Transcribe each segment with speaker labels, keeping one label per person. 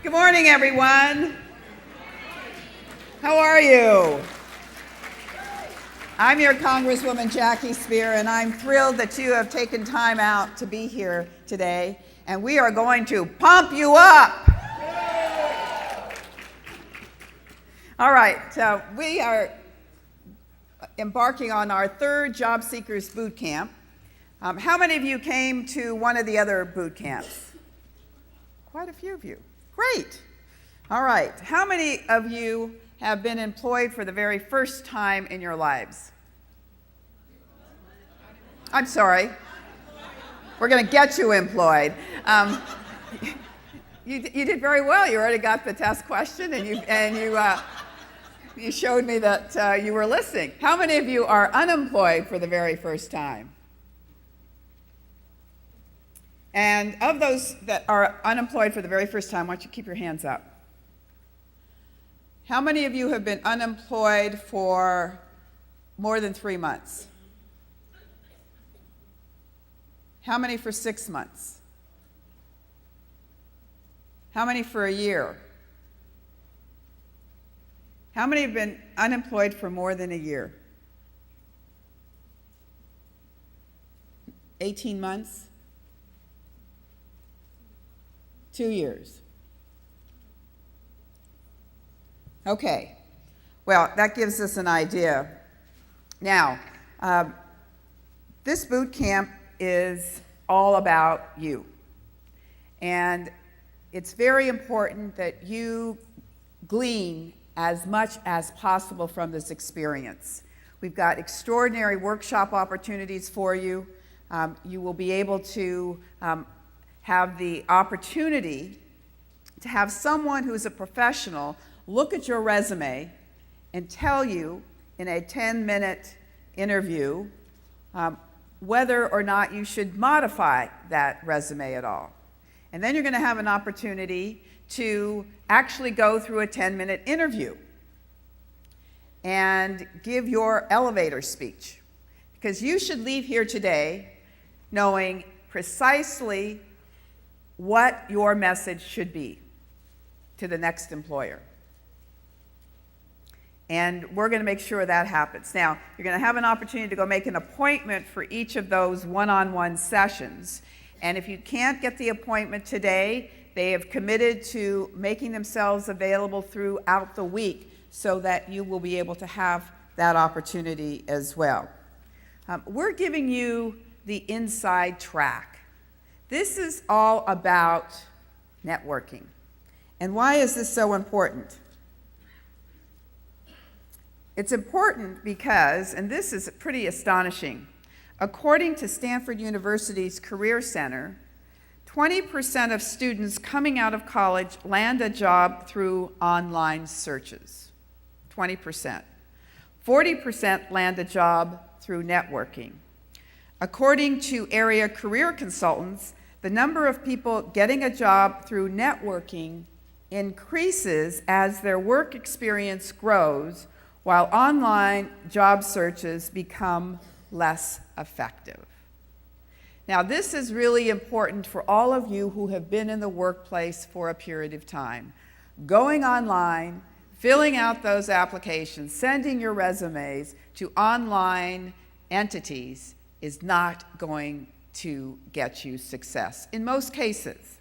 Speaker 1: Good morning, everyone. How are you? I'm your Congresswoman Jackie Speier, and I'm thrilled that you have taken time out to be here today, and we are going to pump you up. All right, so we are embarking on our third Job Seekers Boot Camp. How many of you came to one of the other boot camps? Quite a few of you. Great. All right. How many of you have been employed for the very first time in your lives? I'm sorry. We're going to get you employed. You did very well. You already got the test question, and you showed me that you were listening. How many of you are unemployed for the very first time? And of those that are unemployed for the very first time, why don't you keep your hands up? How many of you have been unemployed for more than 3 months? How many for 6 months? How many for a year? How many have been unemployed for more than a year? 18 months? 2 years. Okay, well, that gives us an idea. Now, this boot camp is all about you. And it's very important that you glean as much as possible from this experience. We've got extraordinary workshop opportunities for you. You will be able to have the opportunity to have someone who's a professional look at your resume and tell you in a 10-minute interview whether or not you should modify that resume at all. And then you're going to have an opportunity to actually go through a 10-minute interview and give your elevator speech. Because you should leave here today knowing precisely what your message should be to the next employer. And we're going to make sure that happens. Now, you're going to have an opportunity to go make an appointment for each of those one-on-one sessions. And if you can't get the appointment today, they have committed to making themselves available throughout the week so that you will be able to have that opportunity as well. We're giving you the inside track. This is all about networking. And why is this so important? It's important because, and this is pretty astonishing, according to Stanford University's Career Center, 20% of students coming out of college land a job through online searches. 20%. 40% land a job through networking. According to area career consultants, the number of people getting a job through networking increases as their work experience grows, while online job searches become less effective. Now, this is really important for all of you who have been in the workplace for a period of time. Going online, filling out those applications, sending your resumes to online entities is not going to get you success in most cases.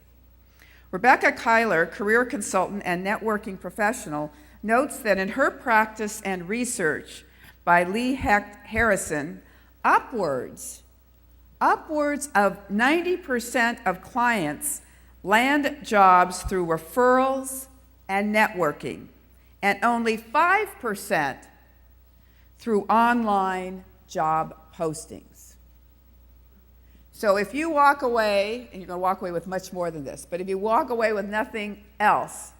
Speaker 1: Rebecca Kyler, career consultant and networking professional, notes that in her practice and research by Lee Harrison, upwards of 90% of clients land jobs through referrals and networking, and only 5% through online job postings. So if you walk away, and you're going to walk away with much more than this, but if you walk away with nothing else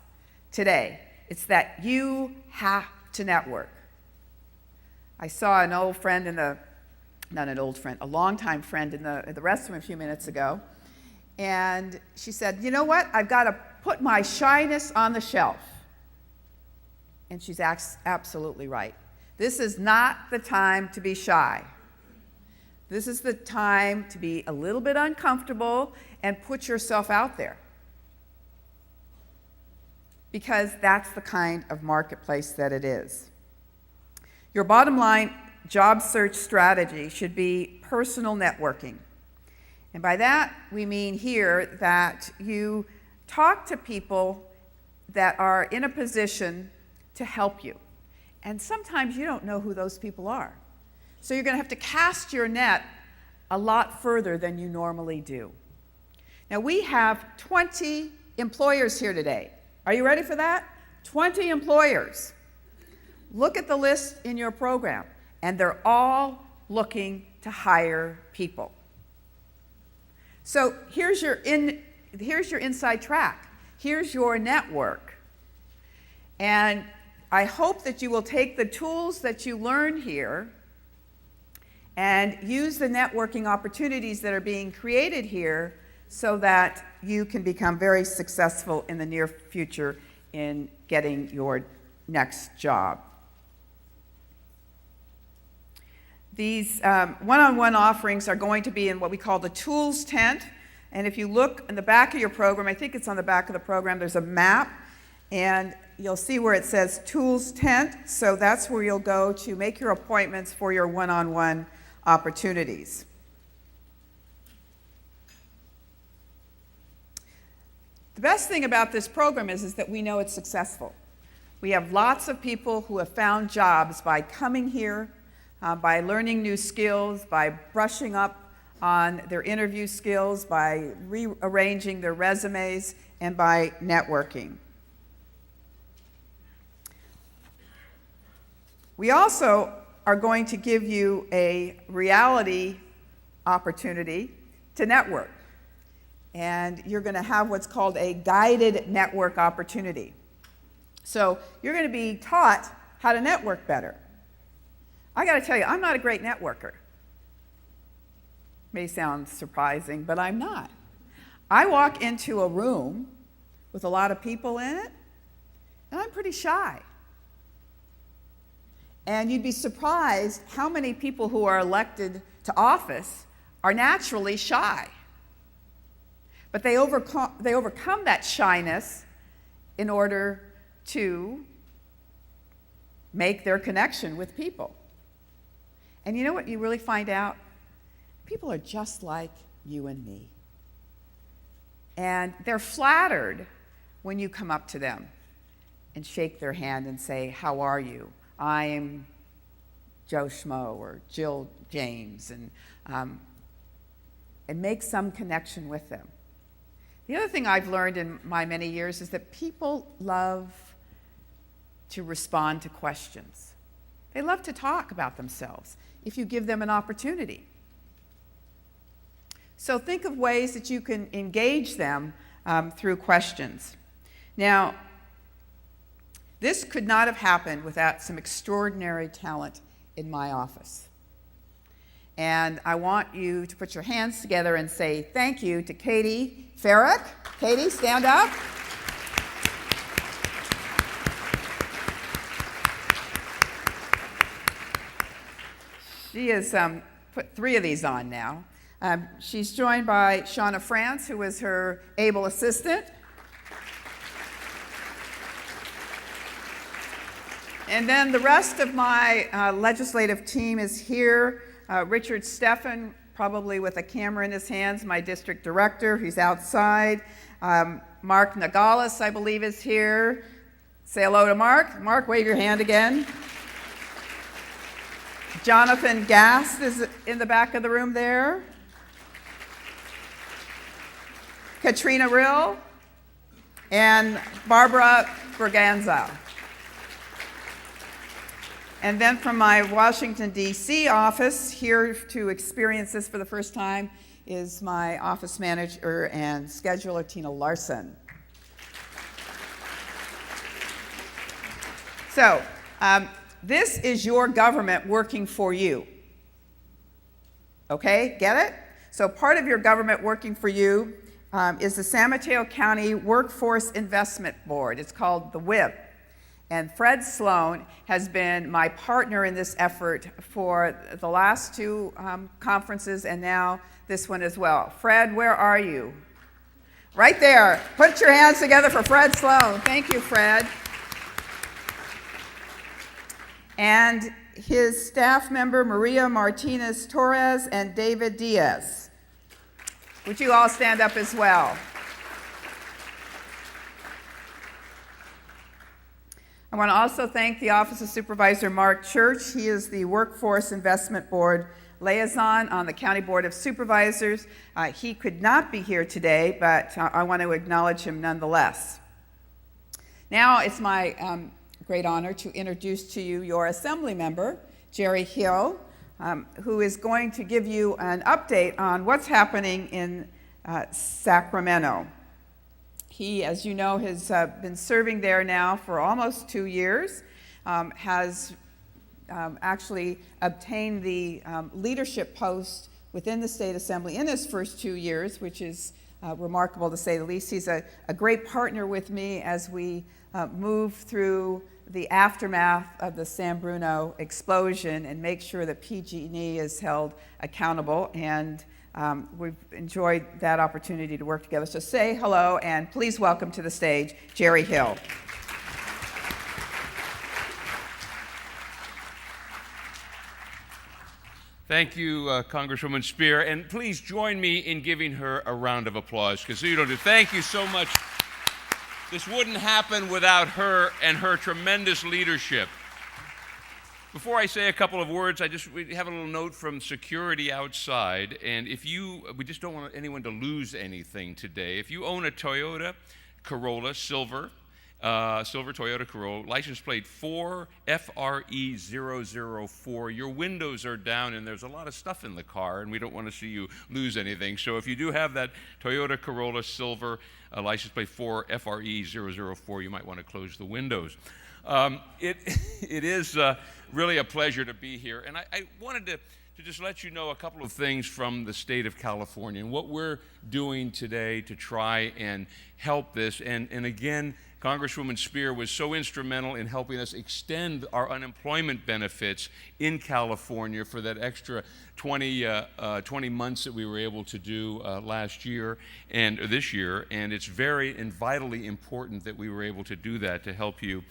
Speaker 1: today, it's that you have to network. I saw an old friend a longtime friend in the restroom a few minutes ago, and she said, you know what, I've got to put my shyness on the shelf. And she's absolutely right. This is not the time to be shy. This is the time to be a little bit uncomfortable and put yourself out there. because that's the kind of marketplace that it is. Your bottom line job search strategy should be personal networking. And by that, we mean here that you talk to people that are in a position to help you. And sometimes you don't know who those people are. So you're going to have to cast your net a lot further than you normally do. Now, we have 20 employers here today. Are you ready for that? 20 employers. Look at the list in your program, and they're all looking to hire people. So here's your inside track. Here's your network. And I hope that you will take the tools that you learn here and use the networking opportunities that are being created here so that you can become very successful in the near future in getting your next job. These one-on-one offerings are going to be in what we call the tools tent. And if you look in the back of your program, I think it's on the back of the program, there's a map. And you'll see where it says tools tent. So that's where you'll go to make your appointments for your one-on-one opportunities. The best thing about this program is that we know it's successful. We have lots of people who have found jobs by coming here, by learning new skills, by brushing up on their interview skills, by rearranging their resumes, and by networking. We also are going to give you a reality opportunity to network. And you're going to have what's called a guided network opportunity. So you're going to be taught how to network better. I got to tell you, I'm not a great networker. May sound surprising, but I'm not. I walk into a room with a lot of people in it, and I'm pretty shy. And you'd be surprised how many people who are elected to office are naturally shy. But they overcome that shyness in order to make their connection with people. And you know what you really find out? People are just like you and me. And they're flattered when you come up to them and shake their hand and say, "How are you? I'm Joe Schmo or Jill James," and make some connection with them. The other thing I've learned in my many years is that people love to respond to questions. They love to talk about themselves if you give them an opportunity. So think of ways that you can engage them through questions. Now, this could not have happened without some extraordinary talent in my office. And I want you to put your hands together and say thank you to Katie Farrick. Katie, stand up. She has put 3 of these on now. She's joined by Shauna France, who is her able assistant. And then the rest of my legislative team is here. Richard Steffen, probably with a camera in his hands, my district director, who's outside. Mark Nagalis, I believe, is here. Say hello to Mark. Mark, wave your hand again. Jonathan Gast is in the back of the room there. Katrina Rill and Barbara Berganza. And then from my Washington, D.C. office, here to experience this for the first time, is my office manager and scheduler, Tina Larson. So, this is your government working for you. Okay, get it? So part of your government working for you is the San Mateo County Workforce Investment Board. It's called the WIB. And Fred Sloan has been my partner in this effort for the last 2 conferences and now this one as well. Fred, where are you? Right there. Put your hands together for Fred Sloan. Thank you, Fred. And his staff member, Maria Martinez Torres and David Diaz. Would you all stand up as well? I want to also thank the Office of Supervisor Mark Church. He is the Workforce Investment Board liaison on the County Board of Supervisors. He could not be here today, but I want to acknowledge him nonetheless. Now it's my great honor to introduce to you your Assembly member, Jerry Hill, who is going to give you an update on what's happening in Sacramento. He, as you know, has been serving there now for almost 2 years, has actually obtained the leadership post within the State Assembly in his first 2 years, which is remarkable to say the least. He's a great partner with me as we move through the aftermath of the San Bruno explosion and make sure that PG&E is held accountable, and we've enjoyed that opportunity to work together. So say hello and please welcome to the stage Jerry Hill.
Speaker 2: Thank you, Congresswoman Speier, and please join me in giving her a round of applause, because you don't do. Thank you so much. This wouldn't happen without her and her tremendous leadership. Before I say a couple of words, we have a little note from security outside, and we just don't want anyone to lose anything today. If you own a Toyota Corolla silver Toyota Corolla, license plate 4FRE004, your windows are down and there's a lot of stuff in the car, and we don't want to see you lose anything. So if you do have that Toyota Corolla silver license plate 4FRE004, you might want to close the windows. It is really a pleasure to be here, and I wanted to just let you know a couple of things from the state of California and what we're doing today to try and help this. And again, Congresswoman Speier was so instrumental in helping us extend our unemployment benefits in California for that extra 20 months that we were able to do last year and this year, and it's very and vitally important that we were able to do that to help you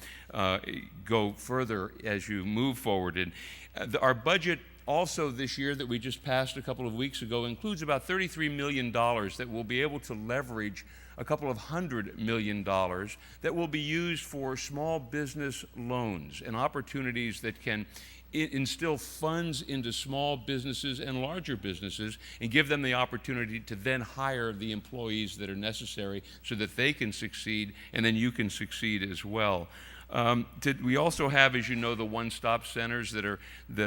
Speaker 2: go further as you move forward. And our budget also this year that we just passed a couple of weeks ago includes about $33 million that we'll be able to leverage, a couple of $100 million that will be used for small business loans and opportunities that can instill funds into small businesses and larger businesses and give them the opportunity to then hire the employees that are necessary so that they can succeed and then you can succeed as well. We also have, as you know, the one-stop centers that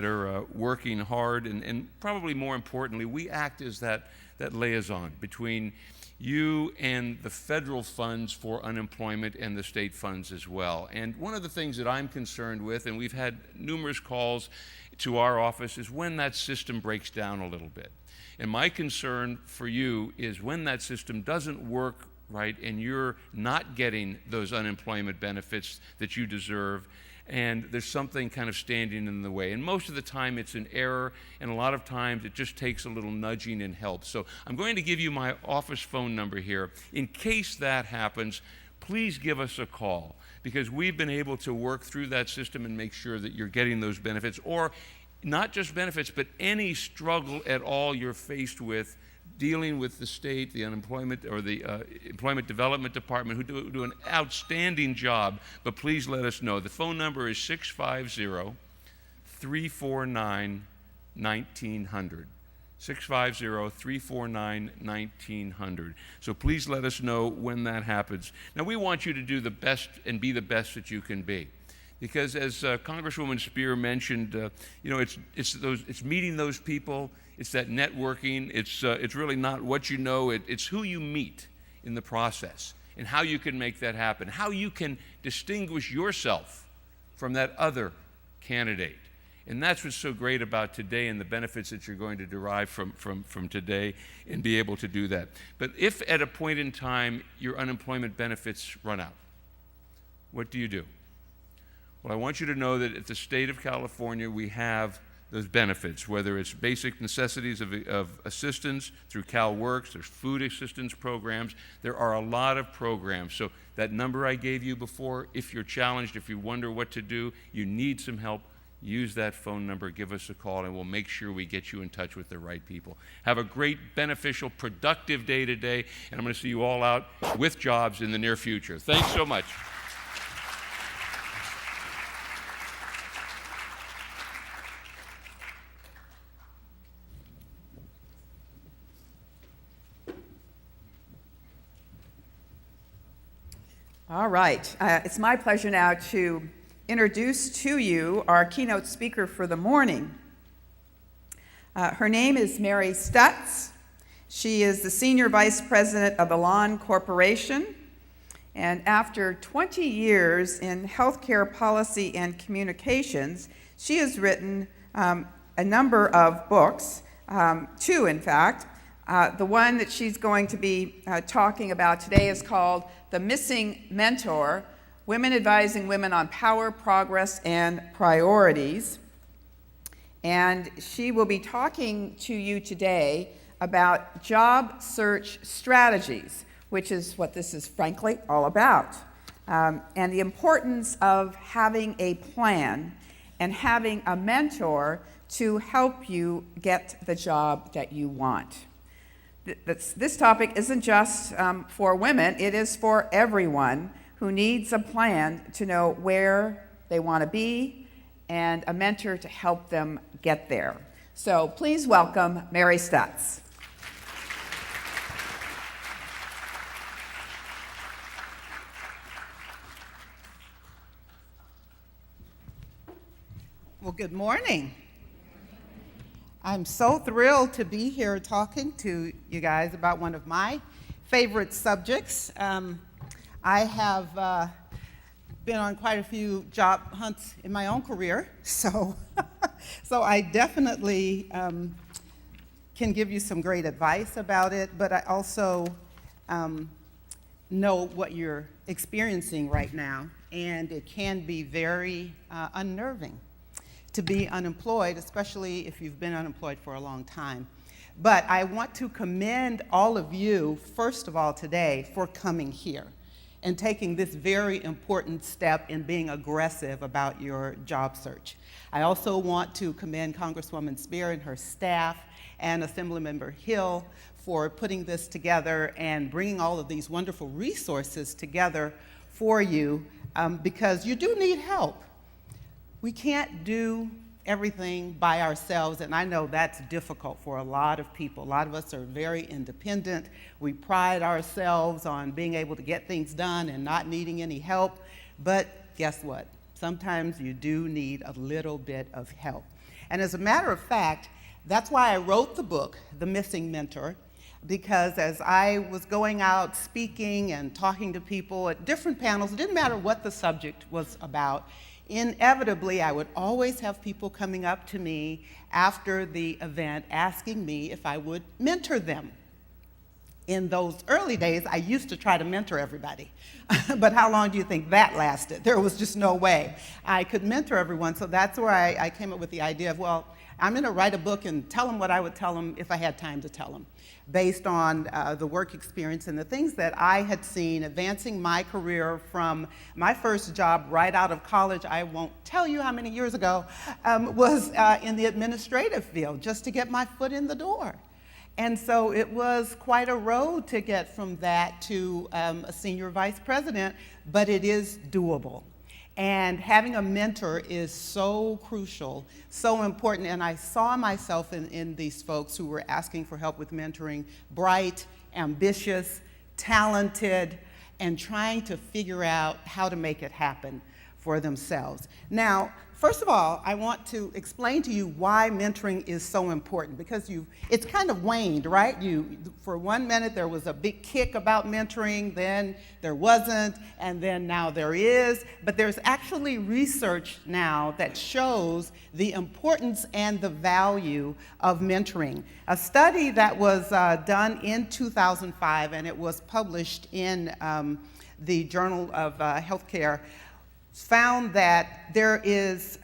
Speaker 2: are working hard, and probably more importantly, we act as that liaison between you and the federal funds for unemployment and the state funds as well. And one of the things that I'm concerned with, and we've had numerous calls to our office, is when that system breaks down a little bit. And my concern for you is when that system doesn't work right, and you're not getting those unemployment benefits that you deserve, and there's something kind of standing in the way. And most of the time it's an error, and a lot of times it just takes a little nudging and help. So I'm going to give you my office phone number here. In case that happens, please give us a call, because we've been able to work through that system and make sure that you're getting those benefits, or not just benefits, but any struggle at all you're faced with dealing with the state, the unemployment, or the Employment Development Department, who do an outstanding job, but please let us know. The phone number is 650-349-1900. 650-349-1900. So please let us know when that happens. Now, we want you to do the best and be the best that you can be. Because as Congresswoman Speier mentioned, it's meeting those people, it's that networking, it's really not what you know, it's who you meet in the process and how you can make that happen, how you can distinguish yourself from that other candidate. And that's what's so great about today and the benefits that you're going to derive from today and be able to do that. But if at a point in time your unemployment benefits run out, what do you do? Well, I want you to know that at the state of California, we have those benefits, whether it's basic necessities of assistance through CalWorks, there's food assistance programs. There are a lot of programs. So that number I gave you before, if you're challenged, if you wonder what to do, you need some help, use that phone number, give us a call, and we'll make sure we get you in touch with the right people. Have a great, beneficial, productive day today, and I'm going to see you all out with jobs in the near future. Thanks so much.
Speaker 1: All right. It's my pleasure now to introduce to you our keynote speaker for the morning. Her name is Mary Stutz. She is the Senior Vice President of Elan Corporation. And after 20 years in healthcare policy and communications, she has written a number of books, two in fact. The one that she's going to be talking about today is called The Missing Mentor, Women Advising Women on Power, Progress, and Priorities. And she will be talking to you today about job search strategies, which is what this is frankly all about, and the importance of having a plan and having a mentor to help you get the job that you want. This topic isn't just for women, it is for everyone who needs a plan to know where they want to be and a mentor to help them get there. So please welcome Mary Stutz.
Speaker 3: Well, good morning. I'm so thrilled to be here talking to you guys about one of my favorite subjects. I have been on quite a few job hunts in my own career, so I definitely can give you some great advice about it, but I also know what you're experiencing right now, and it can be very unnerving to be unemployed, especially if you've been unemployed for a long time. But I want to commend all of you, first of all today, for coming here and taking this very important step in being aggressive about your job search. I also want to commend Congresswoman Speier and her staff and Assemblymember Hill for putting this together and bringing all of these wonderful resources together for you, because you do need help. We can't do everything by ourselves, and I know that's difficult for a lot of people. A lot of us are very independent. We pride ourselves on being able to get things done and not needing any help, but guess what? Sometimes you do need a little bit of help. And as a matter of fact, that's why I wrote the book, The Missing Mentor, because as I was going out speaking and talking to people at different panels, it didn't matter what the subject was about, inevitably, I would always have people coming up to me after the event asking me if I would mentor them. In those early days, I used to try to mentor everybody. But how long do you think that lasted? There was just no way I could mentor everyone. So that's where I came up with the idea of, well, I'm going to write a book and tell them what I would tell them if I had time to tell them, based on the work experience and the things that I had seen advancing my career from my first job right out of college. I won't tell you how many years ago, was in the administrative field, just to get my foot in the door. And so it was quite a road to get from that to a senior vice president, but it is doable. And having a mentor is so crucial, so important. And I saw myself in these folks who were asking for help with mentoring, bright, ambitious, talented, and trying to figure out how to make it happen for themselves. Now, first of all, I want to explain to you why mentoring is so important, because it's kind of waned, right? For 1 minute there was a big kick about mentoring, then there wasn't, and then now there is. But there's actually research now that shows the importance and the value of mentoring. A study that was done in 2005, and it was published in the Journal of Healthcare, found that there is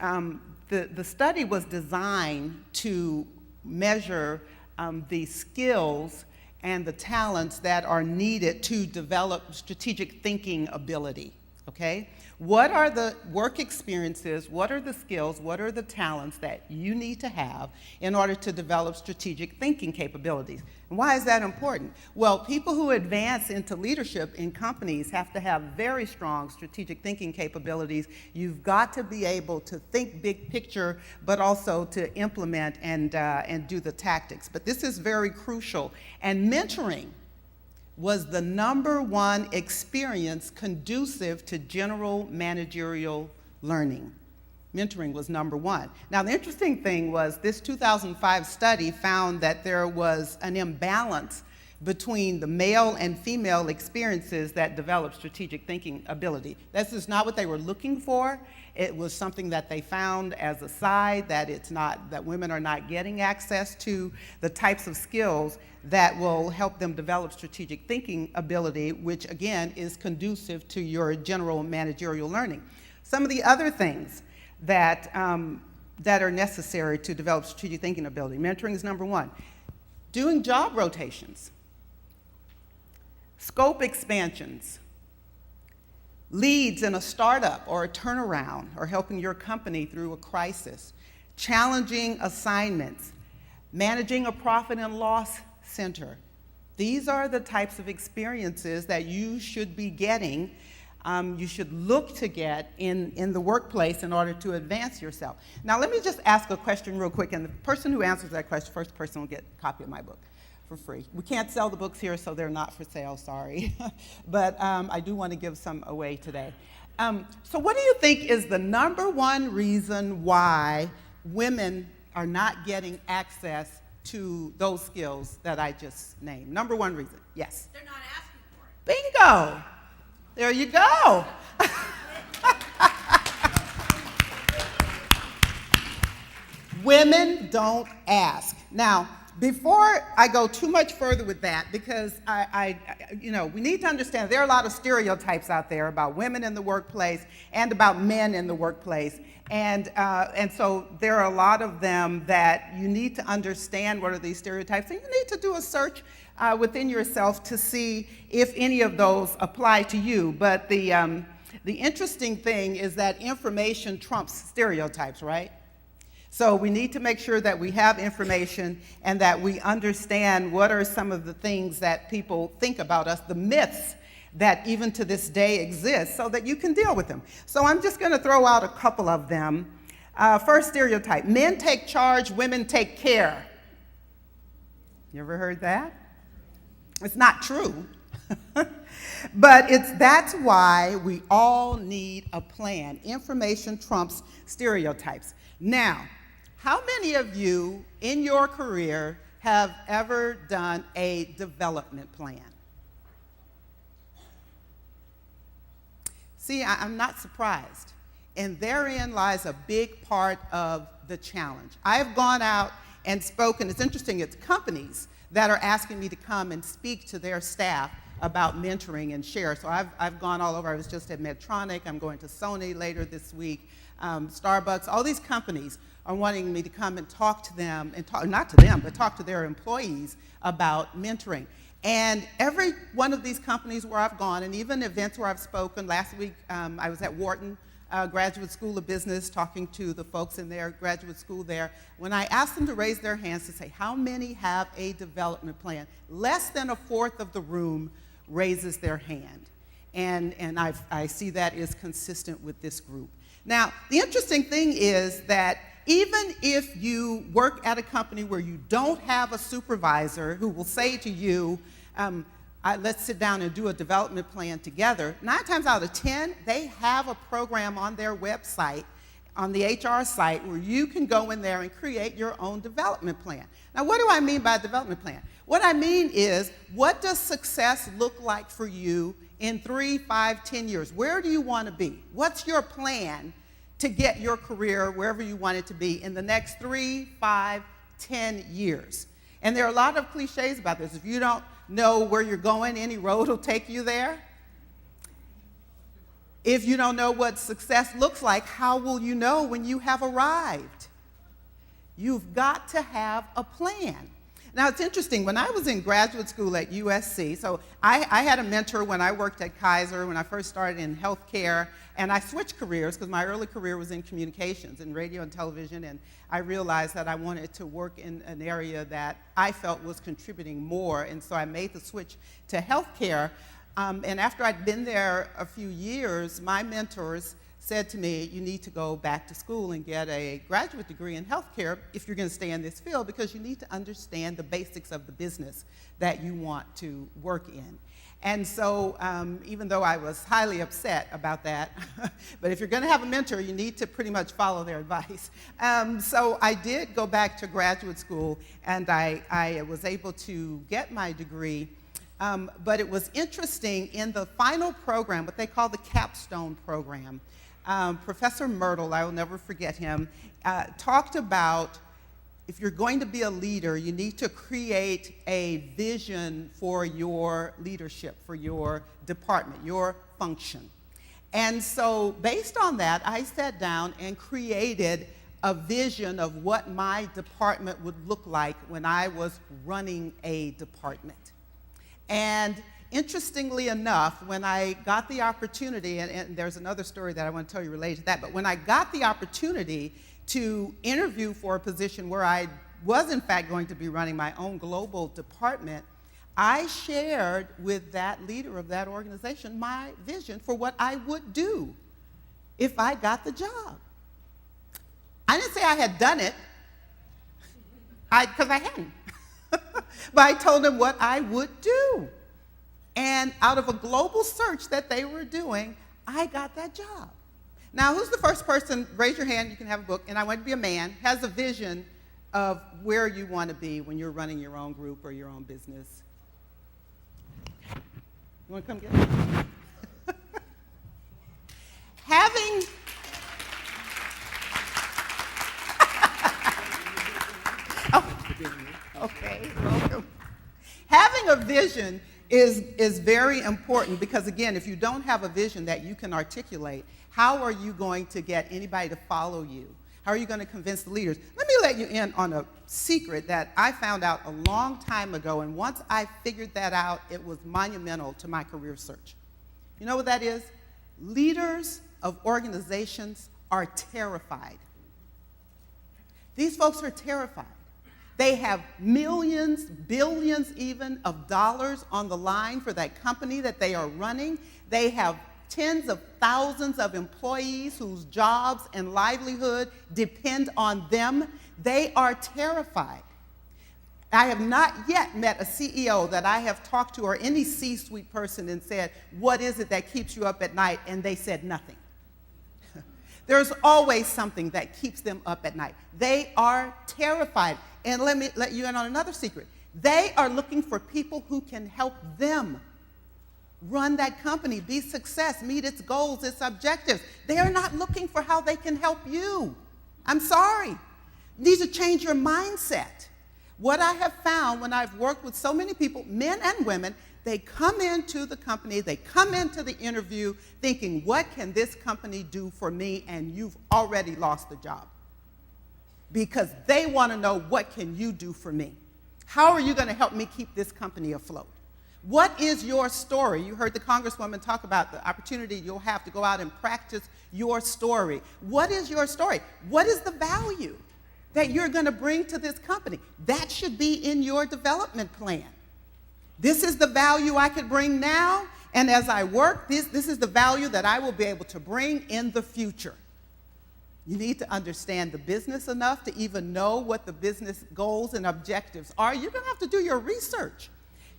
Speaker 3: the study was designed to measure the skills and the talents that are needed to develop strategic thinking ability, okay? What are the work experiences, what are the skills, what are the talents that you need to have in order to develop strategic thinking capabilities? And why is that important? Well, people who advance into leadership in companies have to have very strong strategic thinking capabilities. You've got to be able to think big picture, but also to implement and do the tactics. But this is very crucial. And mentoring was the #1 experience conducive to general managerial learning. Mentoring was #1. Now, the interesting thing was this 2005 study found that there was an imbalance between the male and female experiences that develop strategic thinking ability. This is not what they were looking for. It was something that they found as a side, that women are not getting access to the types of skills that will help them develop strategic thinking ability, which again is conducive to your general managerial learning. Some of the other things that are necessary to develop strategic thinking ability. Mentoring is #1. Doing job rotations, scope expansions, leads in a startup or a turnaround or helping your company through a crisis, challenging assignments, managing a profit and loss center. These are the types of experiences that you should be getting, you should look to get in the workplace in order to advance yourself. Now, let me just ask a question real quick, and the person who answers that question, first person will get a copy of my book for free. We can't sell the books here, so they're not for sale, sorry. But I do want to give some away today. So what do you think is the #1 reason why women are not getting access to those skills that I just named? #1 reason, yes.
Speaker 4: They're not asking for it.
Speaker 3: Bingo! There you go. Women don't ask. Now, before I go too much further with that, because we need to understand there are a lot of stereotypes out there about women in the workplace and about men in the workplace. And so there are a lot of them that you need to understand what are these stereotypes, and you need to do a search within yourself to see if any of those apply to you. But the interesting thing is that information trumps stereotypes, right? So we need to make sure that we have information and that we understand what are some of the things that people think about us, the myths that even to this day exist, so that you can deal with them. So I'm just going to throw out a couple of them. First stereotype, men take charge, women take care. You ever heard that? It's not true. But that's why we all need a plan. Information trumps stereotypes. Now, how many of you in your career have ever done a development plan? See, I'm not surprised. And therein lies a big part of the challenge. I've gone out and spoken. It's interesting, it's companies that are asking me to come and speak to their staff about mentoring and share. So I've gone all over. I was just at Medtronic. I'm going to Sony later this week, Starbucks. All these companies are wanting me to come and talk to them, and not to them, but talk to their employees about mentoring. And every one of these companies where I've gone, and even events where I've spoken, last week I was at Wharton Graduate School of Business talking to the folks in their graduate school there. When I asked them to raise their hands to say, how many have a development plan? Less than a fourth of the room raises their hand. And I see that is consistent with this group. Now, the interesting thing is that even if you work at a company where you don't have a supervisor who will say to you, let's sit down and do a development plan together, 9 times out of 10, they have a program on their website, on the HR site, where you can go in there and create your own development plan. Now, what do I mean by a development plan? What I mean is, what does success look like for you in 3, 5, 10 years? Where do you want to be? What's your plan to get your career wherever you want it to be in the next 3, 5, 10 years? And there are a lot of cliches about this. If you don't know where you're going, any road will take you there. If you don't know what success looks like, how will you know when you have arrived? You've got to have a plan. Now, it's interesting. When I was in graduate school at USC, so I had a mentor when I worked at Kaiser, when I first started in healthcare, and I switched careers because my early career was in communications, in radio and television, and I realized that I wanted to work in an area that I felt was contributing more, and so I made the switch to healthcare. And after I'd been there a few years, my mentors said to me, you need to go back to school and get a graduate degree in healthcare if you're going to stay in this field, because you need to understand the basics of the business that you want to work in. And so even though I was highly upset about that, but if you're going to have a mentor, you need to pretty much follow their advice. So I did go back to graduate school, and I was able to get my degree. But it was interesting, in the final program, what they call the capstone program, Professor Myrtle, I will never forget him, talked about if you're going to be a leader, you need to create a vision for your leadership, for your department, your function. And so based on that, I sat down and created a vision of what my department would look like when I was running a department. And interestingly enough, when I got the opportunity, and there's another story that I want to tell you related to that, but when I got the opportunity to interview for a position where I was in fact going to be running my own global department, I shared with that leader of that organization my vision for what I would do if I got the job. I didn't say I had done it, because I hadn't. But I told them what I would do. And out of a global search that they were doing, I got that job. Now, who's the first person? Raise your hand, you can have a book, and I want to be a man, has a vision of where you want to be when you're running your own group or your own business. You want to come get it? Having okay, welcome. Having a vision is very important, because again, if you don't have a vision that you can articulate, how are you going to get anybody to follow you? How are you going to convince the leaders? Let me let you in on a secret that I found out a long time ago, and once I figured that out, it was monumental to my career search. You know what that is? Leaders of organizations are terrified. These folks are terrified. They have millions, billions even, of dollars on the line for that company that they are running. They have tens of thousands of employees whose jobs and livelihood depend on them. They are terrified. I have not yet met a CEO that I have talked to, or any C-suite person, and said, what is it that keeps you up at night? And they said nothing. There's always something that keeps them up at night. They are terrified. And let me let you in on another secret. They are looking for people who can help them run that company, be success, meet its goals, its objectives. They are not looking for how they can help you. I'm sorry. You need to change your mindset. What I have found when I've worked with so many people, men and women, they come into the company, they come into the interview thinking, what can this company do for me? And you've already lost the job, because they want to know, what can you do for me? How are you going to help me keep this company afloat? What is your story? You heard the Congresswoman talk about the opportunity you'll have to go out and practice your story. What is your story? What is the value that you're going to bring to this company? That should be in your development plan. This is the value I could bring now, and as I work, this is the value that I will be able to bring in the future. You need to understand the business enough to even know what the business goals and objectives are. You're going to have to do your research.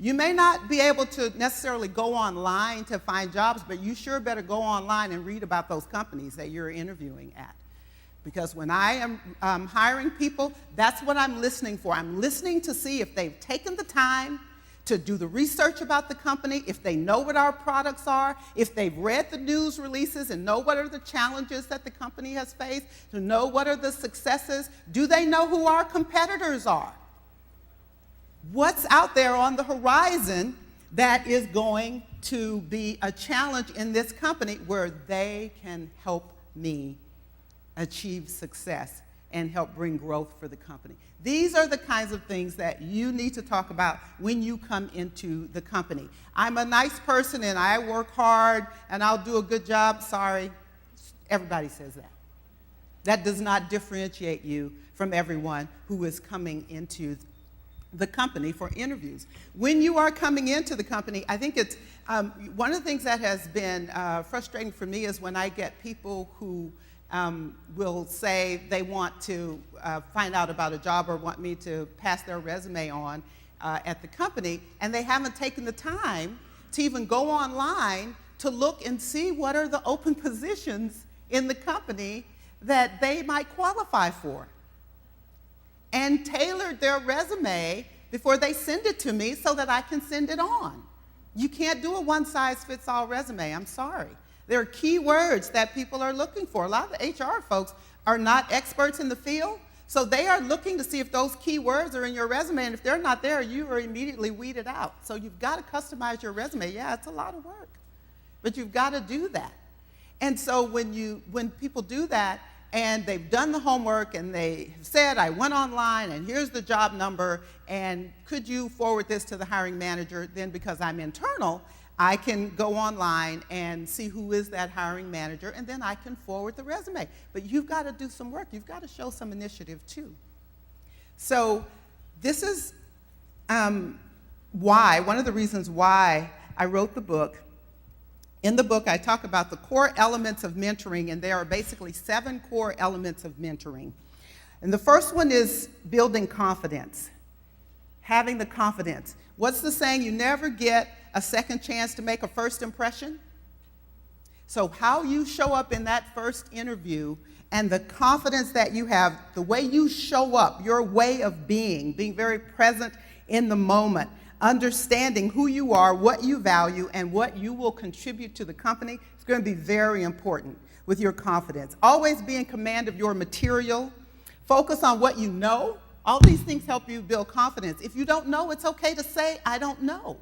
Speaker 3: You may not be able to necessarily go online to find jobs, but you sure better go online and read about those companies that you're interviewing at. Because when I am hiring people, that's what I'm listening for. I'm listening to see if they've taken the time to do the research about the company, if they know what our products are, if they've read the news releases and know what are the challenges that the company has faced, to know what are the successes. Do they know who our competitors are? What's out there on the horizon that is going to be a challenge in this company where they can help me achieve success and help bring growth for the company. These are the kinds of things that you need to talk about when you come into the company. I'm a nice person and I work hard and I'll do a good job. Sorry, everybody says that. That does not differentiate you from everyone who is coming into the company for interviews. When you are coming into the company, I think it's one of the things that has been frustrating for me is when I get people who will say they want to find out about a job or want me to pass their resume on at the company, and they haven't taken the time to even go online to look and see what are the open positions in the company that they might qualify for, and tailored their resume before they send it to me so that I can send it on. You can't do a one-size-fits-all resume. I'm sorry. There are key words that people are looking for. A lot of the HR folks are not experts in the field, so they are looking to see if those key words are in your resume, and if they're not there, you are immediately weeded out. So you've got to customize your resume. Yeah, it's a lot of work, but you've got to do that. And so when people do that, and they've done the homework, and they said, I went online, and here's the job number, and could you forward this to the hiring manager? Then because I'm internal, I can go online and see who is that hiring manager, and then I can forward the resume. But you've got to do some work. You've got to show some initiative, too. So this is one of the reasons why I wrote the book. In the book, I talk about the core elements of mentoring, and there are basically 7 core elements of mentoring. And the first one is building confidence, having the confidence. What's the saying? You never get a second chance to make a first impression. So how you show up in that first interview and the confidence that you have, the way you show up, your way of being very present in the moment, understanding who you are, what you value, and what you will contribute to the company is going to be very important with your confidence. Always be in command of your material. Focus on what you know. All these things help you build confidence. If you don't know, it's okay to say, I don't know.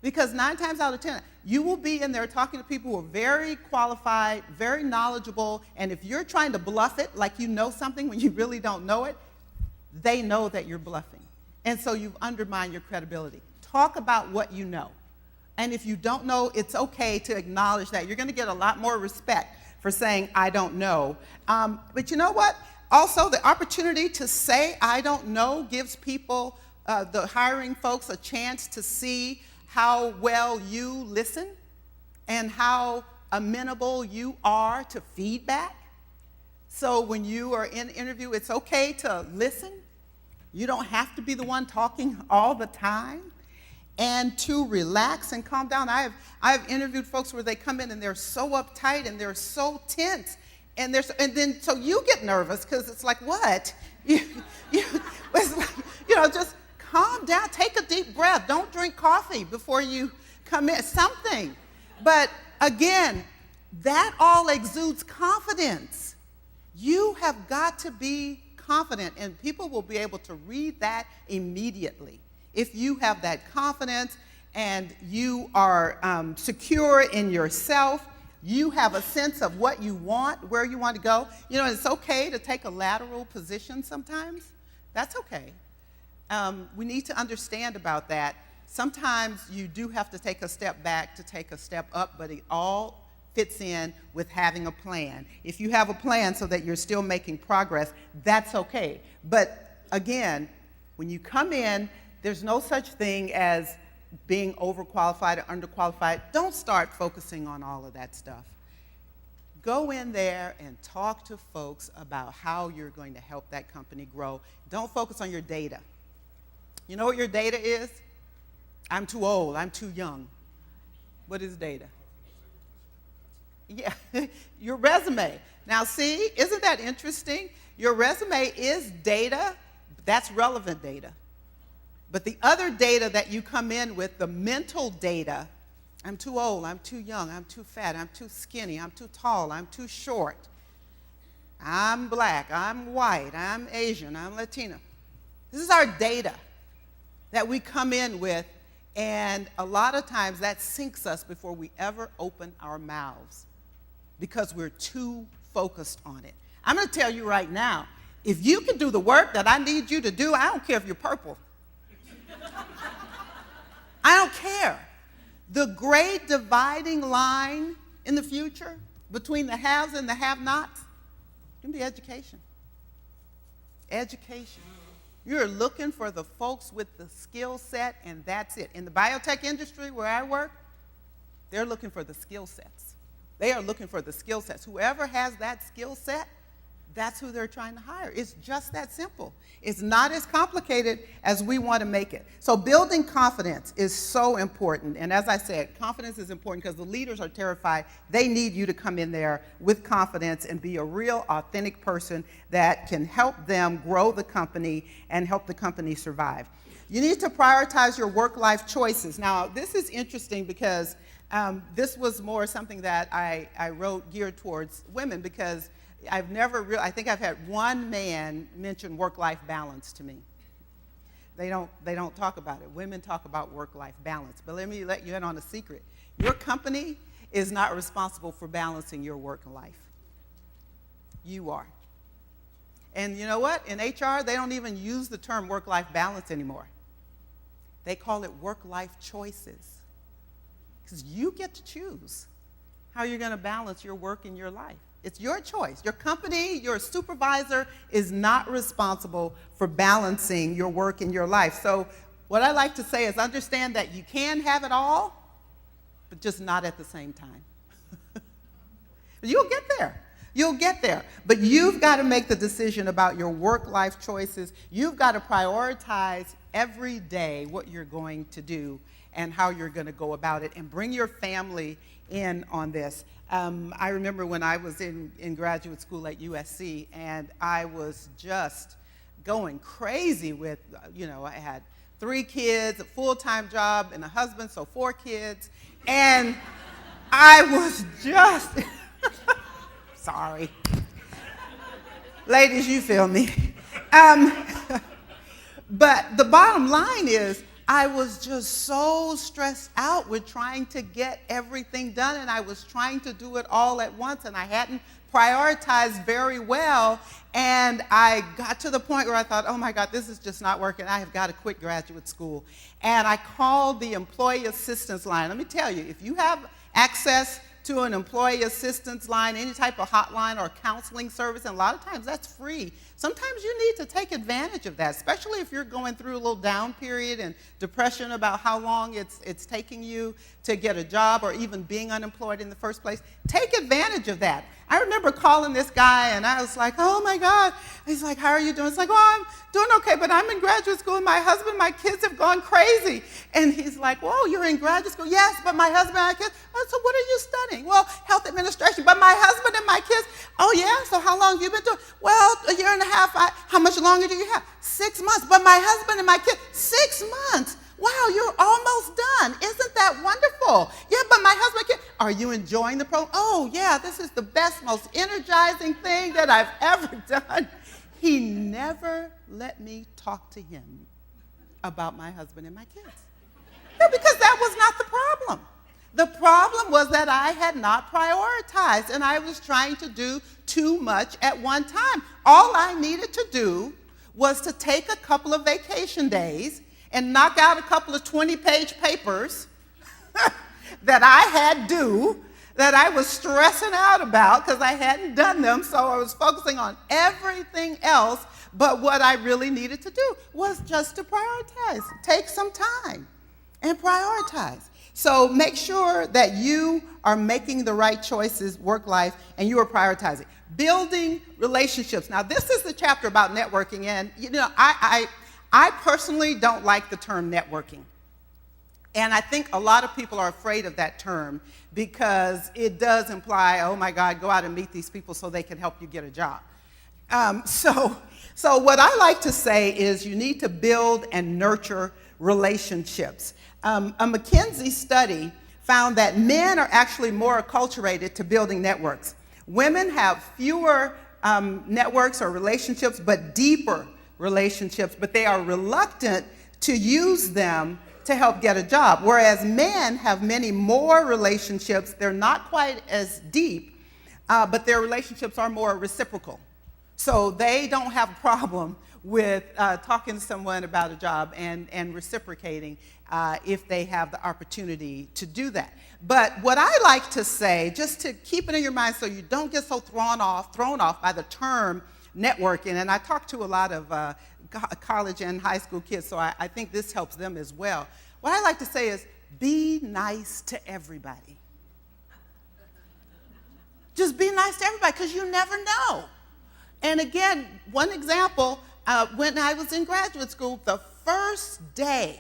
Speaker 3: Because 9 times out of 10, you will be in there talking to people who are very qualified, very knowledgeable, and if you're trying to bluff it like you know something when you really don't know it, they know that you're bluffing. And so you've undermined your credibility. Talk about what you know. And if you don't know, it's okay to acknowledge that. You're going to get a lot more respect for saying, I don't know. But you know what? Also, the opportunity to say, I don't know, gives people, the hiring folks, a chance to see how well you listen and how amenable you are to feedback. So when you are in an interview, it's okay to listen. You don't have to be the one talking all the time, and to relax and calm down. I've interviewed folks where they come in and they're so uptight and they're so tense, and then so you get nervous because it's like, what? It's like, just calm down, take a deep breath. Don't drink coffee before you come in, something. But again, that all exudes confidence. You have got to be confident, and people will be able to read that immediately. If you have that confidence and you are secure in yourself, you have a sense of what you want, where you want to go. It's okay to take a lateral position sometimes. That's okay. We need to understand about that. Sometimes you do have to take a step back to take a step up, but it all fits in with having a plan. If you have a plan so that you're still making progress, that's okay. But again, when you come in, there's no such thing as being overqualified or underqualified. Don't start focusing on all of that stuff. Go in there and talk to folks about how you're going to help that company grow. Don't focus on your data. You know what your data is? I'm too old, I'm too young. What is data? Yeah, your resume. Now see, isn't that interesting? Your resume is data, that's relevant data. But the other data that you come in with, the mental data, I'm too old, I'm too young, I'm too fat, I'm too skinny, I'm too tall, I'm too short, I'm black, I'm white, I'm Asian, I'm Latina. This is our data that we come in with, And a lot of times that sinks us before we ever open our mouths because we're too focused on it. I'm going to tell you right now, if you can do the work that I need you to do, I don't care if you're purple. I don't care. The great dividing line in the future between the haves and the have-nots can be education. Education. You're looking for the folks with the skill set, and that's it. In the biotech industry where I work, they're looking for the skill sets. They are looking for the skill sets. Whoever has that skill set, that's who they're trying to hire. It's just that simple. It's not as complicated as we want to make it. So building confidence is so important. And as I said, confidence is important because the leaders are terrified. They need you to come in there with confidence and be a real, authentic person that can help them grow the company and help the company survive. You need to prioritize your work-life choices. Now, this is interesting because this was more something that I wrote geared towards women because I think I've had one man mention work-life balance to me. They don't talk about it. Women talk about work-life balance. But let me let you in on a secret. Your company is not responsible for balancing your work and life. You are. And you know what? In HR, they don't even use the term work-life balance anymore. They call it work-life choices. Because you get to choose how you're going to balance your work and your life. It's your choice. Your company, your supervisor is not responsible for balancing your work and your life. So what I like to say is understand that you can have it all, but just not at the same time. You'll get there. You'll get there. But you've got to make the decision about your work-life choices. You've got to prioritize every day what you're going to do and how you're going to go about it, and bring your family in on this. I remember when I was in graduate school at USC, and I was just going crazy with, I had 3 kids, a full-time job, and a husband, so 4 kids, and I was just, sorry. Ladies, you feel me. But the bottom line is, I was just so stressed out with trying to get everything done, and I was trying to do it all at once, and I hadn't prioritized very well, and I got to the point where I thought, oh my God, this is just not working. I have got to quit graduate school. And I called the employee assistance line. Let me tell you, if you have access to an employee assistance line, any type of hotline or counseling service, and a lot of times that's free. Sometimes you need to take advantage of that, especially if you're going through a little down period and depression about how long it's taking you to get a job or even being unemployed in the first place. Take advantage of that. I remember calling this guy, and I was like, oh my God. He's like, how are you doing? It's like, oh, I'm doing okay, but I'm in graduate school, and my husband, my kids have gone crazy. And he's like, whoa, you're in graduate school? Yes, but my husband and my kids. Oh, so what are you studying? Well, health administration, but my husband and my kids. Oh yeah, so how long have you been doing? Well, a year and a half. How much longer do you have? 6 months, but my husband and my kids, 6 months. Wow, you're almost done. Isn't that wonderful? Yeah, but my husband, are you enjoying the program? Oh, yeah, this is the best, most energizing thing that I've ever done. He never let me talk to him about my husband and my kids. Yeah, because that was not the problem. The problem was that I had not prioritized, and I was trying to do too much at one time. All I needed to do was to take a couple of vacation days and knock out a couple of 20-page papers that I had due, that I was stressing out about because I hadn't done them, so I was focusing on everything else, but what I really needed to do was just to prioritize. Take some time and prioritize. So make sure that you are making the right choices, work life, and you are prioritizing. Building relationships. Now, this is the chapter about networking, and I personally don't like the term networking. And I think a lot of people are afraid of that term because it does imply, oh my God, go out and meet these people so they can help you get a job. So what I like to say is you need to build and nurture relationships. A McKinsey study found that men are actually more acculturated to building networks. Women have fewer networks or relationships, but deeper relationships, but they are reluctant to use them to help get a job, whereas men have many more relationships. They're not quite as deep, but their relationships are more reciprocal. So they don't have a problem with talking to someone about a job and reciprocating if they have the opportunity to do that. But what I like to say, just to keep it in your mind so you don't get so thrown off by the term networking, and I talk to a lot of college and high school kids, so I think this helps them as well. What I like to say is, be nice to everybody. Just be nice to everybody, because you never know. And again, one example, when I was in graduate school, the first day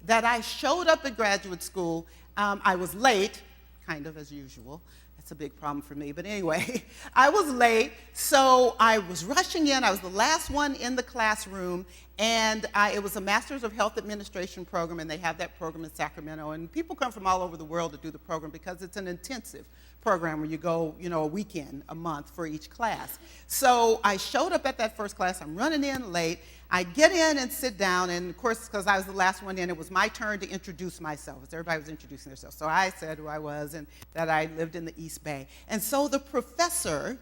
Speaker 3: that I showed up at graduate school, I was late, kind of as usual. That's a big problem for me, but anyway, I was late, so I was rushing in. I was the last one in the classroom, and it was a Master's of Health Administration program, and they have that program in Sacramento, and people come from all over the world to do the program because it's an intensive program where you go, a weekend, a month for each class. So I showed up at that first class. I'm running in late. I get in and sit down, and of course, because I was the last one in, it was my turn to introduce myself, as everybody was introducing themselves. So I said who I was and that I lived in the East Bay. And so the professor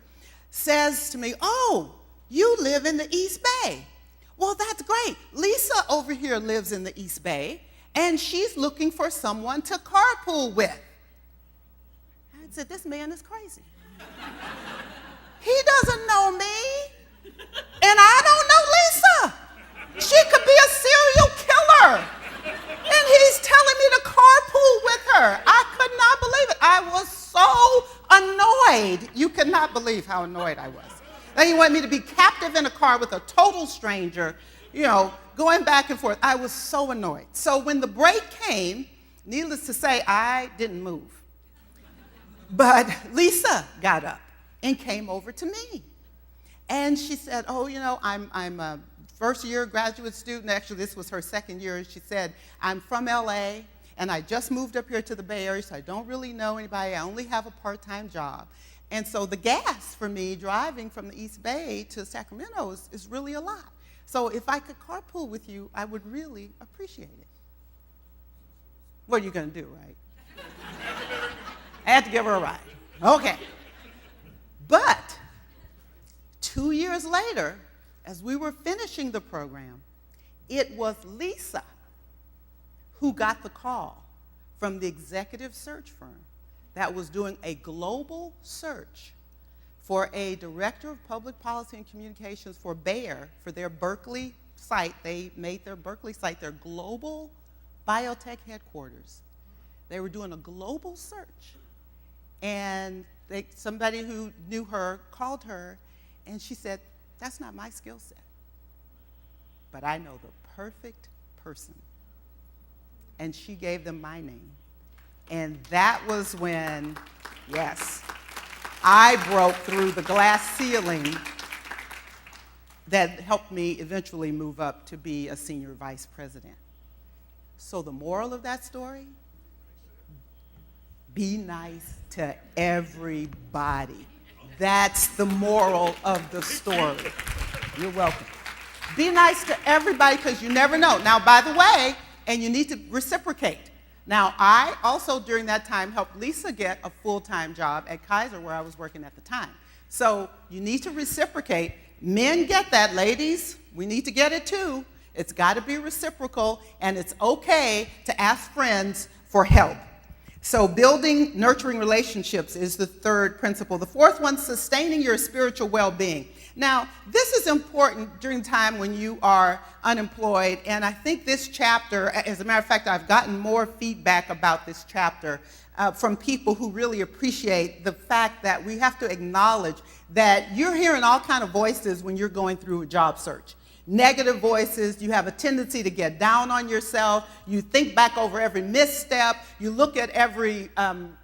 Speaker 3: says to me, "Oh, you live in the East Bay. Well, that's great. Lisa over here lives in the East Bay, and she's looking for someone to carpool with." I said, this man is crazy. He doesn't know me, and I don't know Lisa. She could be a serial killer, and he's telling me to carpool with her. I could not believe it. I was so annoyed. You could not believe how annoyed I was. Then he wanted me to be captive in a car with a total stranger, going back and forth. I was so annoyed. So when the break came, needless to say, I didn't move. But Lisa got up and came over to me. And she said, "Oh, I'm a first-year graduate student." Actually, this was her second year. She said, "I'm from LA, and I just moved up here to the Bay Area, so I don't really know anybody. I only have a part-time job. And so the gas for me driving from the East Bay to Sacramento is really a lot. So if I could carpool with you, I would really appreciate it." What are you going to do, right? I had to give her a ride. Okay. But 2 years later, as we were finishing the program, it was Lisa who got the call from the executive search firm that was doing a global search for a director of public policy and communications for Bayer, for their Berkeley site. They made their Berkeley site their global biotech headquarters. They were doing a global search. And somebody who knew her called her, and she said, "That's not my skill set, but I know the perfect person." And she gave them my name. And that was when, yes, I broke through the glass ceiling that helped me eventually move up to be a senior vice president. So the moral of that story, be nice to everybody. That's the moral of the story. You're welcome. Be nice to everybody, because you never know. Now, by the way, and you need to reciprocate. Now, I also, during that time, helped Lisa get a full-time job at Kaiser, where I was working at the time. So you need to reciprocate. Men get that. Ladies, we need to get it too. It's got to be reciprocal, and it's okay to ask friends for help. So building, nurturing relationships is the third principle. The fourth one, sustaining your spiritual well-being. Now, this is important during the time when you are unemployed, and I think this chapter, as a matter of fact, I've gotten more feedback about this chapter from people who really appreciate the fact that we have to acknowledge that you're hearing all kinds of voices when you're going through a job search. Negative voices, you have a tendency to get down on yourself, you think back over every misstep, you look at every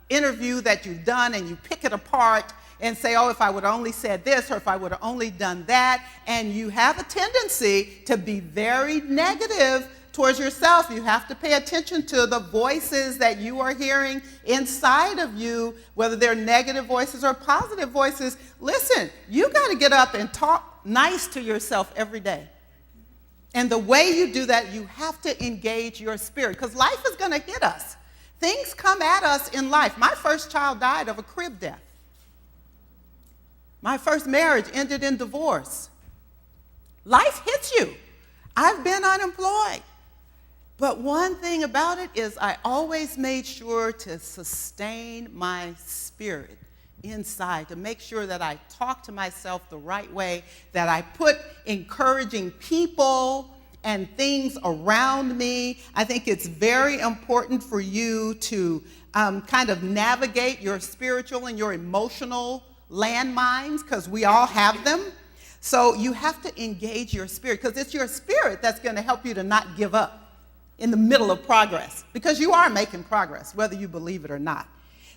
Speaker 3: interview that you've done and you pick it apart and say, "Oh, if I would have only said this, or if I would have only done that," and you have a tendency to be very negative towards yourself. You have to pay attention to the voices that you are hearing inside of you, whether they're negative voices or positive voices. Listen, you got to get up and talk nice to yourself every day. And the way you do that, you have to engage your spirit, because life is going to hit us. Things come at us in life. My first child died of a crib death. My first marriage ended in divorce. Life hits you. I've been unemployed. But one thing about it is I always made sure to sustain my spirit inside, to make sure that I talk to myself the right way, that I put encouraging people and things around me. I think it's very important for you to kind of navigate your spiritual and your emotional landmines, because we all have them. So you have to engage your spirit, because it's your spirit that's going to help you to not give up in the middle of progress, because you are making progress, whether you believe it or not.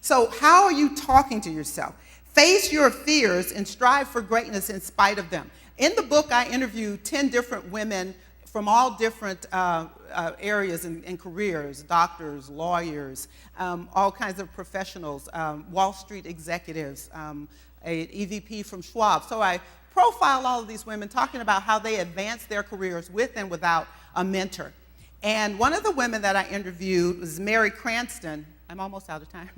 Speaker 3: So how are you talking to yourself? Face your fears and strive for greatness in spite of them. In the book, I interviewed 10 different women from all different areas and careers, doctors, lawyers, all kinds of professionals, Wall Street executives, an EVP from Schwab. So I profiled all of these women, talking about how they advanced their careers with and without a mentor. And one of the women that I interviewed was Mary Cranston. I'm almost out of time.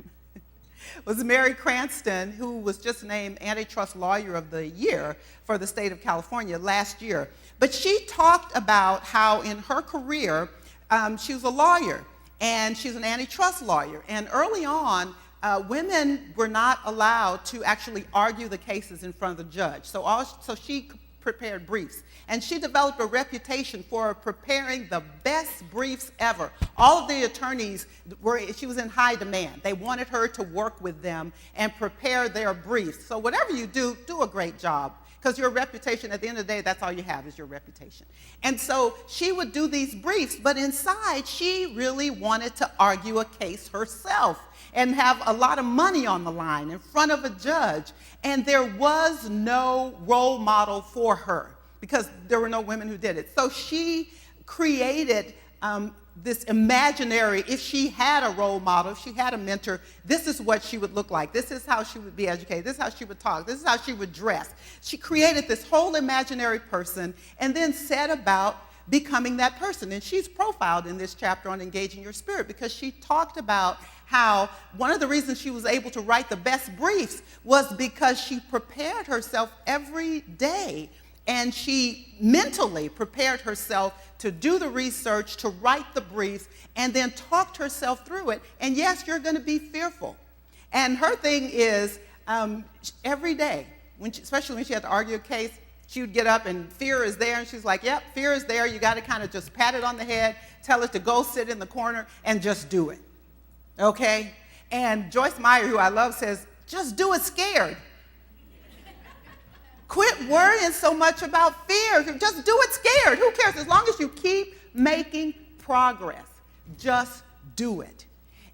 Speaker 3: Was Mary Cranston, who was just named Antitrust Lawyer of the Year for the state of California last year. But she talked about how in her career, she was a lawyer, and she's an antitrust lawyer. And early on, women were not allowed to actually argue the cases in front of the judge. So she prepared briefs. And she developed a reputation for preparing the best briefs ever. All of the attorneys, she was in high demand. They wanted her to work with them and prepare their briefs. So whatever you do, do a great job, because your reputation, at the end of the day, that's all you have is your reputation. And so she would do these briefs, but inside, she really wanted to argue a case herself and have a lot of money on the line in front of a judge. And there was no role model for her, because there were no women who did it. So she created this imaginary, if she had a role model, if she had a mentor, this is what she would look like. This is how she would be educated. This is how she would talk. This is how she would dress. She created this whole imaginary person and then set about becoming that person. And she's profiled in this chapter on engaging your spirit, because she talked about how one of the reasons she was able to write the best briefs was because she prepared herself every day. And she mentally prepared herself to do the research, to write the briefs, and then talked herself through it. And yes, you're going to be fearful. And her thing is, every day, especially when she had to argue a case, she would get up and fear is there. And she's like, yep, fear is there. You got to kind of just pat it on the head, tell it to go sit in the corner, and just do it. Okay? And Joyce Meyer, who I love, says, just do it scared. Quit worrying so much about fear. Just do it scared. Who cares? As long as you keep making progress, just do it.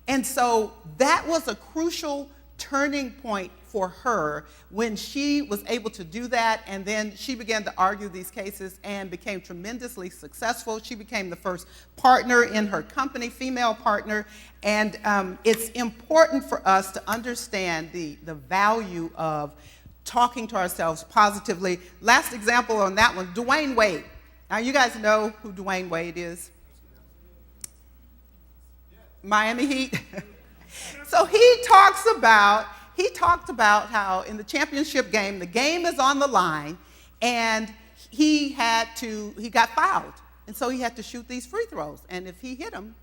Speaker 3: And so that was a crucial turning point for her when she was able to do that, and then she began to argue these cases and became tremendously successful. She became the first partner in her company, female partner, and it's important for us to understand the value of talking to ourselves positively. Last example on that one, Dwayne Wade. Now you guys know who Dwayne Wade is? Miami Heat. So he talked about how in the championship game, the game is on the line, and he got fouled. And so he had to shoot these free throws. And if he hit them,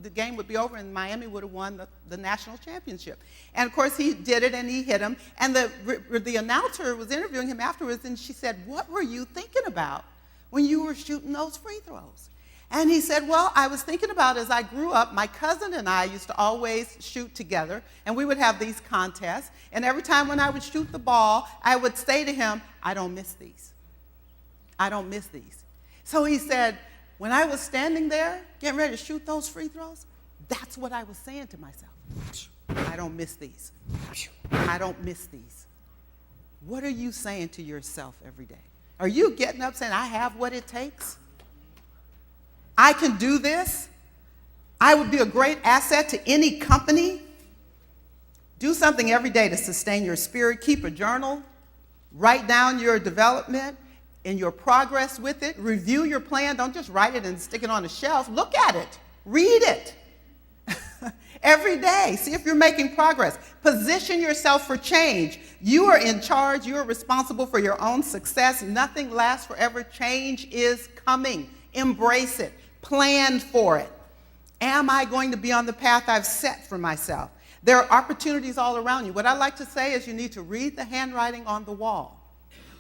Speaker 3: the game would be over and Miami would have won the national championship. And of course he did it and he hit him. And the announcer was interviewing him afterwards, and she said, what were you thinking about when you were shooting those free throws? And he said, well, I was thinking about, as I grew up, my cousin and I used to always shoot together, and we would have these contests. And every time when I would shoot the ball, I would say to him, I don't miss these. I don't miss these. So he said, when I was standing there getting ready to shoot those free throws, that's what I was saying to myself. I don't miss these. I don't miss these. What are you saying to yourself every day? Are you getting up saying, I have what it takes? I can do this. I would be a great asset to any company. Do something every day to sustain your spirit. Keep a journal. Write down your development. in your progress with it. Review your plan. Don't just write it and stick it on the shelf. Look at it. Read it. Every day. See if you're making progress. Position yourself for change. You are in charge. You are responsible for your own success. Nothing lasts forever. Change is coming. Embrace it. Plan for it. Am I going to be on the path I've set for myself? There are opportunities all around you. What I like to say is you need to read the handwriting on the wall.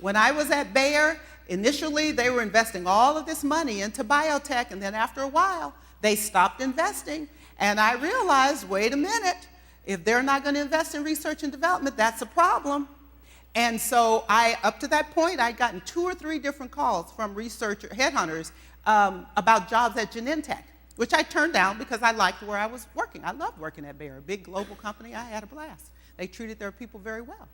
Speaker 3: When I was at Speier, initially they were investing all of this money into biotech, and then after a while, they stopped investing. And I realized, wait a minute, if they're not going to invest in research and development, that's a problem. And so up to that point, I'd gotten 2 or 3 different calls from headhunters about jobs at Genentech, which I turned down because I liked where I was working. I loved working at Speier, a big global company. I had a blast. They treated their people very well.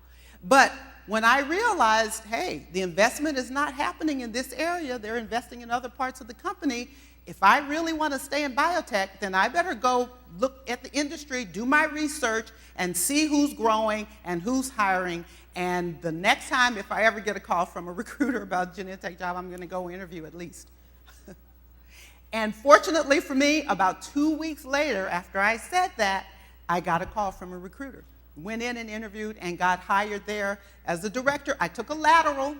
Speaker 3: But when I realized, hey, the investment is not happening in this area, they're investing in other parts of the company, if I really want to stay in biotech, then I better go look at the industry, do my research, and see who's growing and who's hiring. And the next time, if I ever get a call from a recruiter about a Genentech job, I'm going to go interview at least. And fortunately for me, about 2 weeks later, after I said that, I got a call from a recruiter. Went in and interviewed and got hired there as the director. I took a lateral.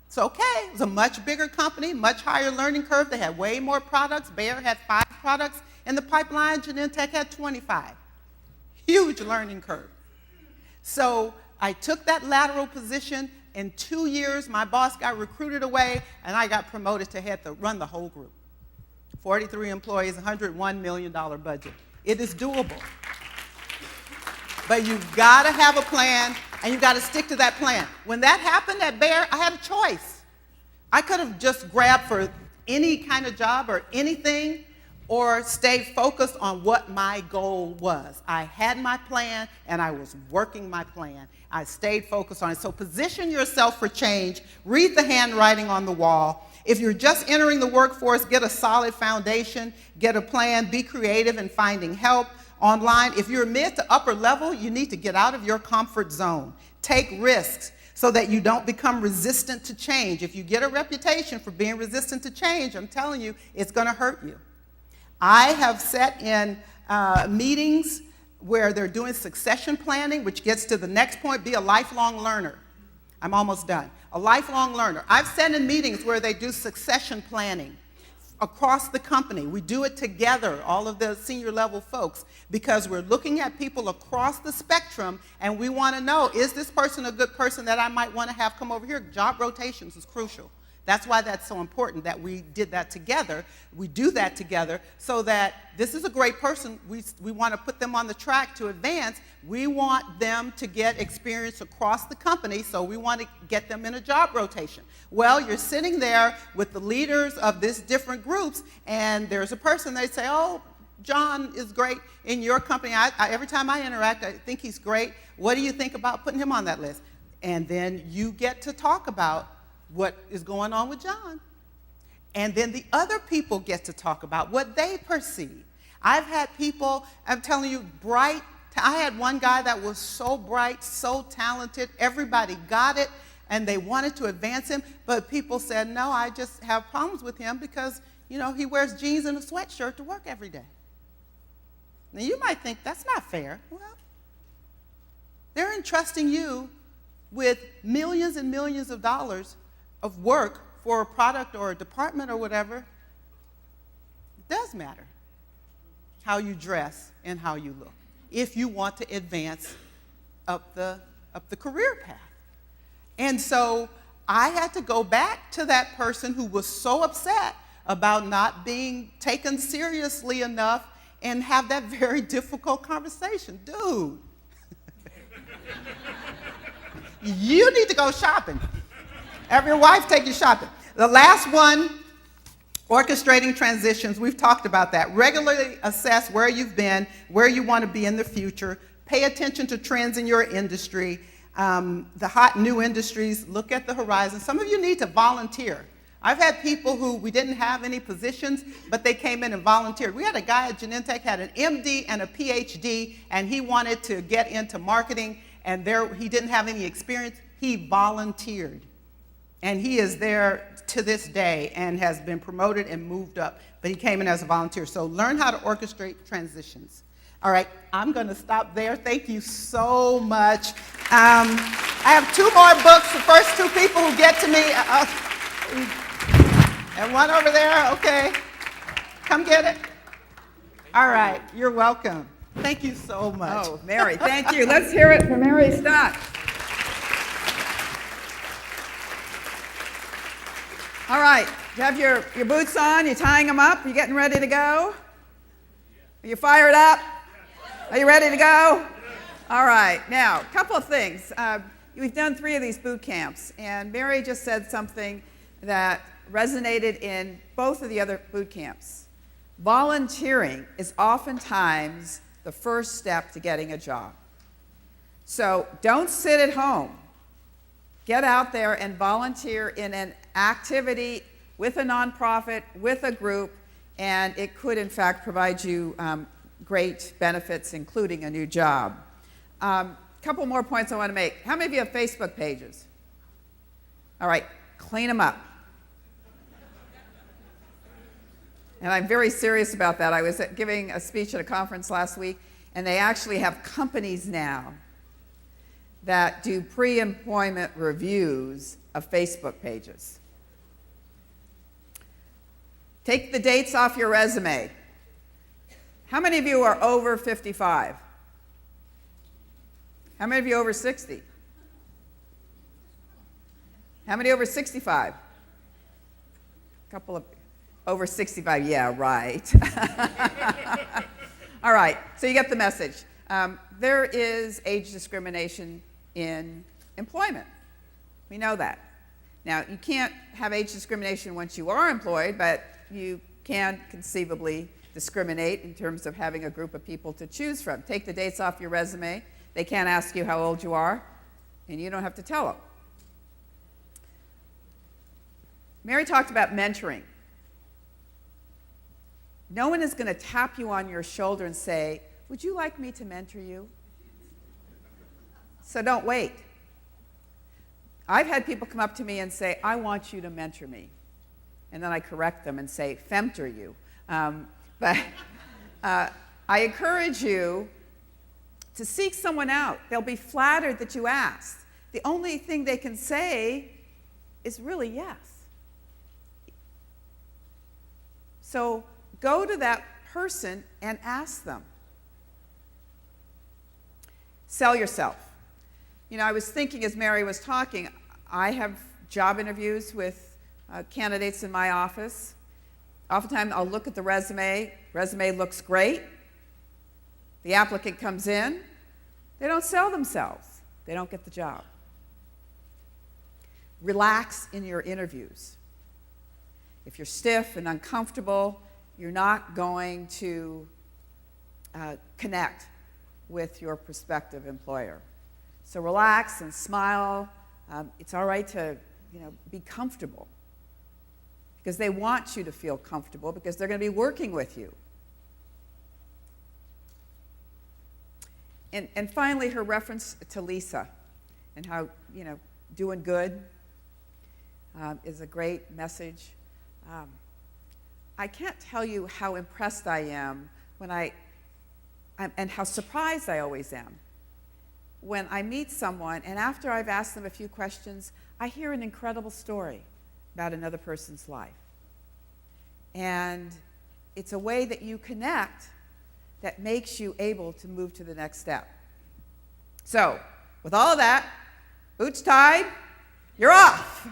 Speaker 3: It's okay. It was a much bigger company, much higher learning curve. They had way more products. Speier had 5 products in the pipeline. Genentech had 25. Huge learning curve. So I took that lateral position. In 2 years, my boss got recruited away, and I got promoted to run the whole group. 43 employees, $101 million budget. It is doable. But you've got to have a plan, and you've got to stick to that plan. When that happened at Speier, I had a choice. I could have just grabbed for any kind of job or anything, or stayed focused on what my goal was. I had my plan, and I was working my plan. I stayed focused on it. So position yourself for change. Read the handwriting on the wall. If you're just entering the workforce, get a solid foundation, get a plan, be creative in finding help online. If you're mid to upper level, you need to get out of your comfort zone. Take risks so that you don't become resistant to change. If you get a reputation for being resistant to change, I'm telling you, it's going to hurt you. I have sat in meetings where they're doing succession planning, which gets to the next point, be a lifelong learner. I'm almost done. A lifelong learner. I've sat in meetings where they do succession planning across the company. We do it together, all of the senior level folks, because we're looking at people across the spectrum, and we want to know, is this person a good person that I might want to have come over here? Job rotations is crucial. That's why that's so important that we did that together. We do that together so that this is a great person. We want to put them on the track to advance. We want them to get experience across the company, so we want to get them in a job rotation. Well, you're sitting there with the leaders of these different groups, and there's a person, they say, oh, John is great in your company. Every time I interact, I think he's great. What do you think about putting him on that list? And then you get to talk about what is going on with John. And then the other people get to talk about what they perceive. I've had people, I'm telling you, bright. I had one guy that was so bright, so talented, everybody got it, and they wanted to advance him, but people said, no, I just have problems with him because, you know, he wears jeans and a sweatshirt to work every day. Now, you might think that's not fair. Well, they're entrusting you with millions and millions of dollars of work for a product or a department or whatever. It does matter how you dress and how you look if you want to advance up the career path. And so I had to go back to that person who was so upset about not being taken seriously enough and have that very difficult conversation. Dude, you need to go shopping. Have your wife take you shopping. The last one, orchestrating transitions. We've talked about that. Regularly assess where you've been, where you want to be in the future. Pay attention to trends in your industry. The hot new industries, look at the horizon. Some of you need to volunteer. I've had people who we didn't have any positions, but they came in and volunteered. We had a guy at Genentech had an MD and a PhD, and he wanted to get into marketing, and he didn't have any experience. He volunteered. And he is there to this day and has been promoted and moved up, but he came in as a volunteer. So learn how to orchestrate transitions. All right, I'm going to stop there. Thank you so much. I have 2 more books. The first 2 people who get to me, and one over there, okay. Come get it. All right, you're welcome. Thank you so much.
Speaker 1: Oh, Mary, thank you. Let's hear it for Mary Stott. All right, you have your boots on, you tying them up, you getting ready to go? Are you fired up? Are you ready to go? All right, now, a couple of things. We've done 3 of these boot camps, and Mary just said something that resonated in both of the other boot camps. Volunteering is oftentimes the first step to getting a job. So don't sit at home. Get out there and volunteer in an activity with a nonprofit, with a group, and it could, in fact, provide you great benefits, including a new job. Couple more points I want to make. How many of you have Facebook pages? All right, clean them up. And I'm very serious about that. I was giving a speech at a conference last week, and they actually have companies now that do pre-employment reviews of Facebook pages. Take the dates off your resume. How many of you are over 55? How many of you over 60? How many over 65? A couple of over 65, yeah, right. All right, so you get the message. There is age discrimination in employment. We know that. Now, you can't have age discrimination once you are employed, but you can conceivably discriminate in terms of having a group of people to choose from. Take the dates off your resume. They can't ask you how old you are, and you don't have to tell them. Mary talked about mentoring. No one is going to tap you on your shoulder and say, "Would you like me to mentor you?" So don't wait. I've had people come up to me and say, "I want you to mentor me." And then I correct them and say, "Femtor you." But I encourage you to seek someone out. They'll be flattered that you asked. The only thing they can say is really yes. So go to that person and ask them. Sell yourself. You know, I was thinking as Mary was talking, I have job interviews with candidates in my office. Oftentimes I'll look at the resume. Resume looks great. The applicant comes in. They don't sell themselves. They don't get the job. Relax in your interviews. If you're stiff and uncomfortable, you're not going to connect with your prospective employer. So relax and smile. It's all right to, be comfortable, because they want you to feel comfortable, because they're going to be working with you. And finally, her reference to Lisa and how, doing good is a great message. I can't tell you how impressed I am and how surprised I always am when I meet someone, and after I've asked them a few questions, I hear an incredible story about another person's life. And it's a way that you connect that makes you able to move to the next step. So, with all of that, boots tied, you're off.